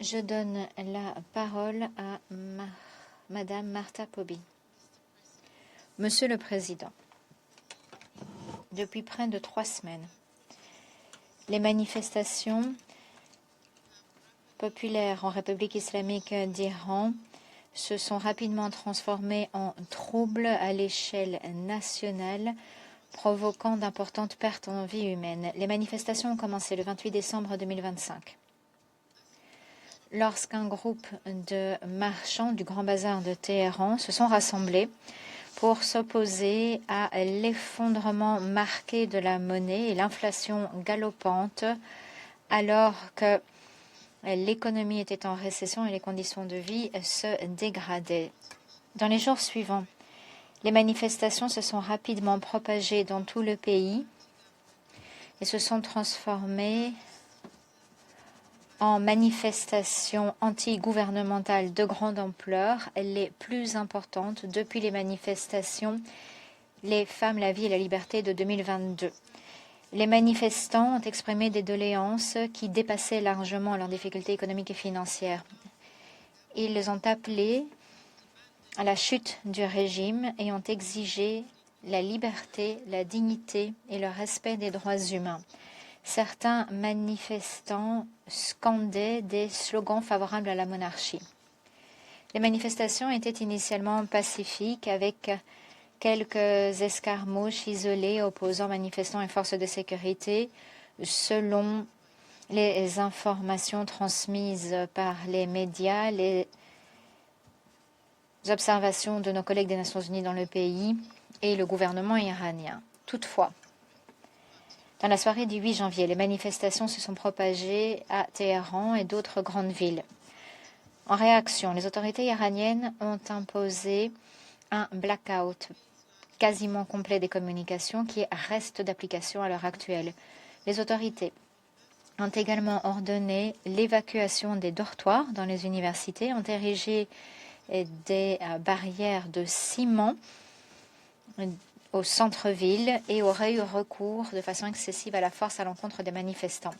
Je donne la parole à Madame Marta Pobby. Monsieur le Président, depuis près de 3 semaines, les manifestations populaires en République islamique d'Iran se sont rapidement transformées en troubles à l'échelle nationale, provoquant d'importantes pertes en vie humaine. Les manifestations ont commencé le 28 décembre 2025. Lorsqu'un groupe de marchands du Grand Bazar de Téhéran se sont rassemblés pour s'opposer à l'effondrement marqué de la monnaie et l'inflation galopante, alors que l'économie était en récession et les conditions de vie se dégradaient. Dans les jours suivants, les manifestations se sont rapidement propagées dans tout le pays et se sont transformées en manifestations anti-gouvernementales de grande ampleur, les plus importantes depuis les manifestations Les femmes, la vie et la liberté de 2022. Les manifestants ont exprimé des doléances qui dépassaient largement leurs difficultés économiques et financières. Ils ont appelé à la chute du régime et ont exigé la liberté, la dignité et le respect des droits humains. Certains manifestants scandaient des slogans favorables à la monarchie. Les manifestations étaient initialement pacifiques avec quelques escarmouches isolées opposant manifestants et forces de sécurité, selon les informations transmises par les médias, les observations de nos collègues des Nations Unies dans le pays et le gouvernement iranien. Toutefois, dans la soirée du 8 janvier, les manifestations se sont propagées à Téhéran et d'autres grandes villes. En réaction, les autorités iraniennes ont imposé un blackout quasiment complet des communications qui reste d'application à l'heure actuelle. Les autorités ont également ordonné l'évacuation des dortoirs dans les universités, ont érigé des barrières de ciment au centre-ville et aurait eu recours de façon excessive à la force à l'encontre des manifestants.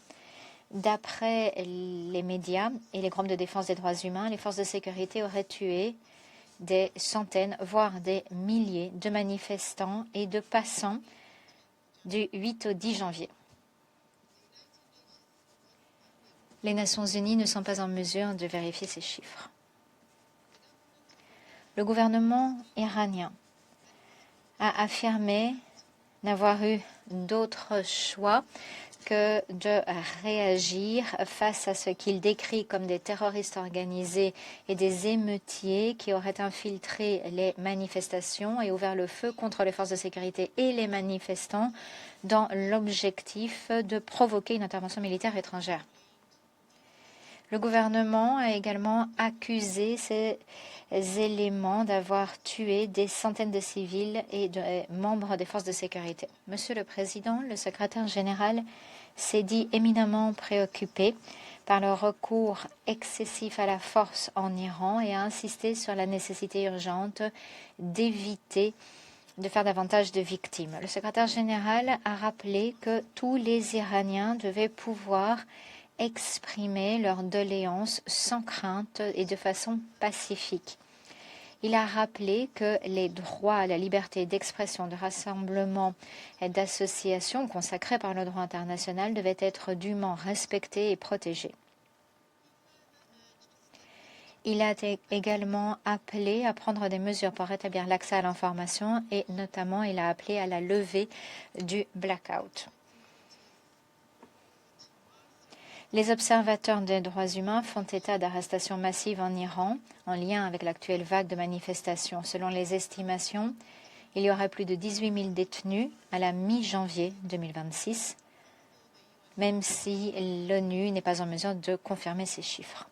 D'après les médias et les groupes de défense des droits humains, les forces de sécurité auraient tué des centaines, voire des milliers de manifestants et de passants du 8 au 10 janvier. Les Nations Unies ne sont pas en mesure de vérifier ces chiffres. Le gouvernement iranien a affirmé n'avoir eu d'autre choix que de réagir face à ce qu'il décrit comme des terroristes organisés et des émeutiers qui auraient infiltré les manifestations et ouvert le feu contre les forces de sécurité et les manifestants dans l'objectif de provoquer une intervention militaire étrangère. Le gouvernement a également accusé ces éléments d'avoir tué des centaines de civils et de membres des forces de sécurité. Monsieur le Président, le secrétaire général s'est dit éminemment préoccupé par le recours excessif à la force en Iran et a insisté sur la nécessité urgente d'éviter de faire davantage de victimes. Le secrétaire général a rappelé que tous les Iraniens devaient pouvoir exprimer leurs doléances sans crainte et de façon pacifique. Il a rappelé que les droits à la liberté d'expression, de rassemblement et d'association consacrés par le droit international devaient être dûment respectés et protégés. Il a également appelé à prendre des mesures pour rétablir l'accès à l'information et notamment il a appelé à la levée du blackout. Les observateurs des droits humains font état d'arrestations massives en Iran en lien avec l'actuelle vague de manifestations. Selon les estimations, il y aurait plus de 18 000 détenus à la mi-janvier 2026, même si l'ONU n'est pas en mesure de confirmer ces chiffres.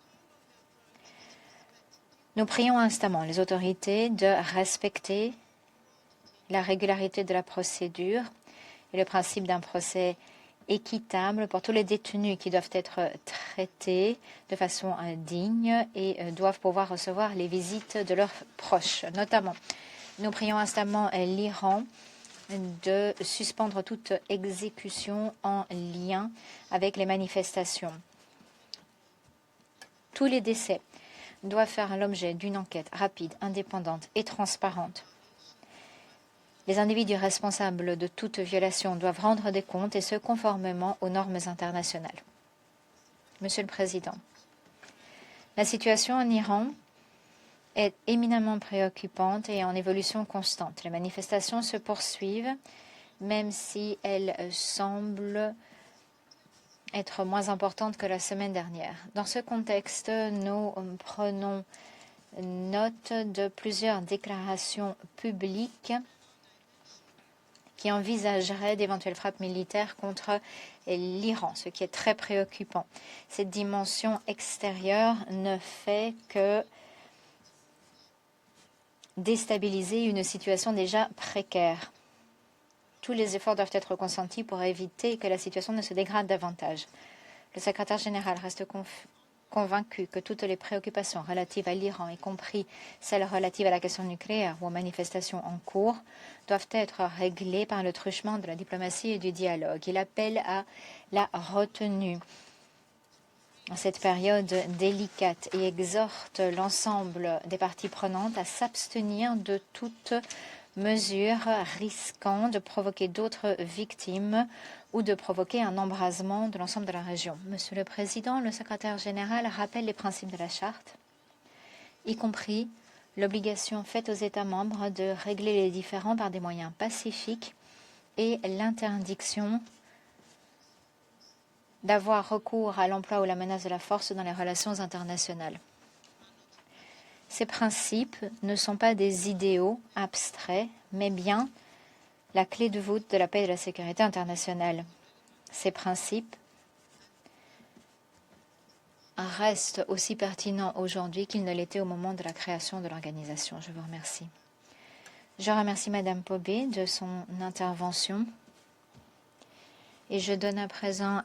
Nous prions instamment les autorités de respecter la régularité de la procédure et le principe d'un procès équitable pour tous les détenus qui doivent être traités de façon digne et doivent pouvoir recevoir les visites de leurs proches. Notamment, nous prions instamment l'Iran de suspendre toute exécution en lien avec les manifestations. Tous les décès doivent faire l'objet d'une enquête rapide, indépendante et transparente. Les individus responsables de toute violation doivent rendre des comptes et ce conformément aux normes internationales. Monsieur le Président, la situation en Iran est éminemment préoccupante et en évolution constante. Les manifestations se poursuivent, même si elles semblent être moins importantes que la semaine dernière. Dans ce contexte, nous prenons note de plusieurs déclarations publiques qui envisagerait d'éventuelles frappes militaires contre l'Iran, ce qui est très préoccupant. Cette dimension extérieure ne fait que déstabiliser une situation déjà précaire. Tous les efforts doivent être consentis pour éviter que la situation ne se dégrade davantage. Le secrétaire général reste convaincu que toutes les préoccupations relatives à l'Iran, y compris celles relatives à la question nucléaire ou aux manifestations en cours, doivent être réglées par le truchement de la diplomatie et du dialogue. Il appelle à la retenue en cette période délicate et exhorte l'ensemble des parties prenantes à s'abstenir de toute mesure risquant de provoquer d'autres victimes ou de provoquer un embrasement de l'ensemble de la région. Monsieur le Président, le secrétaire général rappelle les principes de la Charte, y compris l'obligation faite aux États membres de régler les différends par des moyens pacifiques et l'interdiction d'avoir recours à l'emploi ou la menace de la force dans les relations internationales. Ces principes ne sont pas des idéaux abstraits, mais bien la clé de voûte de la paix et de la sécurité internationale. Ces principes restent aussi pertinents aujourd'hui qu'ils ne l'étaient au moment de la création de l'organisation. Je vous remercie. Je remercie Madame Pobé de son intervention et je donne à présent